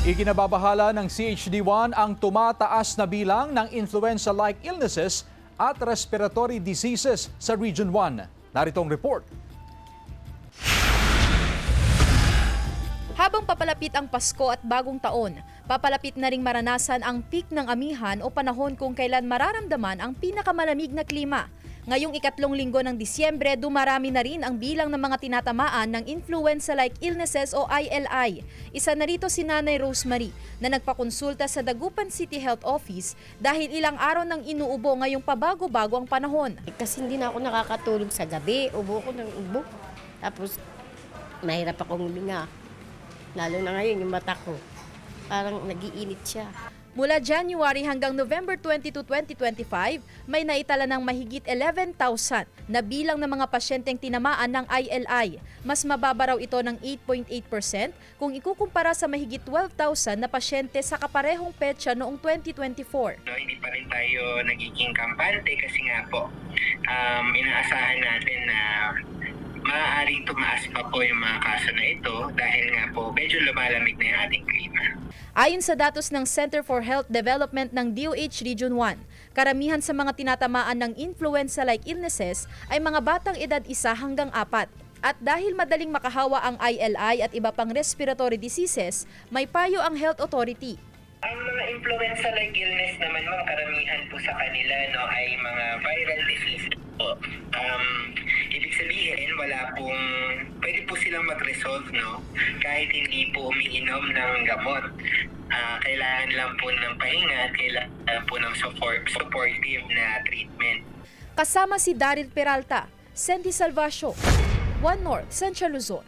Ikinababahala ng CHD1 ang tumataas na bilang ng influenza-like illnesses at respiratory diseases sa Region 1. Narito ang report. Habang papalapit ang Pasko at Bagong Taon, papalapit na ring maranasan ang peak ng amihan o panahon kung kailan mararamdaman ang pinakamalamig na klima. Ngayong ikatlong linggo ng Disyembre, dumarami na rin ang bilang ng mga tinatamaan ng influenza-like illnesses o ILI. Isa na rito si Nanay Rosemary na nagpakonsulta sa Dagupan City Health Office dahil ilang araw nang inuubo ngayong pabago-bago ang panahon. Kasi hindi na ako nakakatulog sa gabi, ubo ko ng ubo. Tapos mahirap akong huminga. Lalo na ngayon yung mata ko, parang nag-iinit siya. Mula January hanggang November 22, 2025, may naitala ng mahigit 11,000 na bilang ng mga pasyenteng tinamaan ng ILI. Mas mababa raw ito ng 8.8% kung ikukumpara sa mahigit 12,000 na pasyente sa kaparehong petsa noong 2024. Hindi pa rin tayo nagiging kampante kasi nga po, inaasahan natin na maaaring tumaas pa po yung mga kaso na ito dahil nga po medyo lumalamig na yung ating klima. Ayon sa datos ng Center for Health Development ng DOH Region 1, karamihan sa mga tinatamaan ng influenza-like illnesses ay mga batang edad 1 hanggang 4. At dahil madaling makahawa ang ILI at iba pang respiratory diseases, may payo ang Health Authority. Ang mga influenza-like illness naman, mga karamihan po sa kanila ay mga viral disease po. Ibig sabihin, pwede po silang mag-resolve kahit hindi po umiinom ng gamot. Kailangan lang po ng pahinga at kailangan po ng supportive na treatment. Kasama si Daryl Peralta, Sandy Salvacio, One North, Central Luzon.